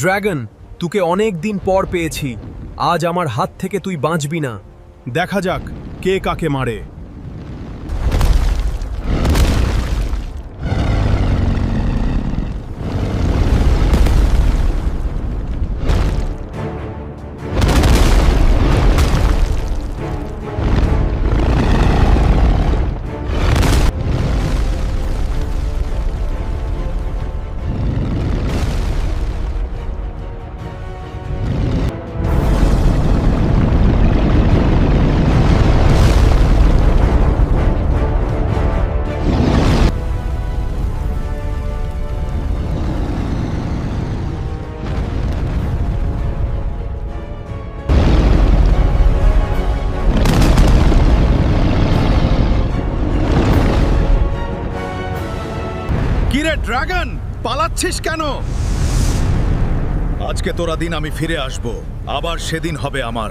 Dragon, তোকে অনেক দিন পর পেয়েছি। আজ আমার হাত থেকে তুই বাঁচবি না। দেখা যাক কে কাকে মারে। কিরে ড্রাগন, পালাচ্ছিস কেন? আজকে তোরা দিন আমি ফিরে আসব, আবার সেদিন হবে আমার।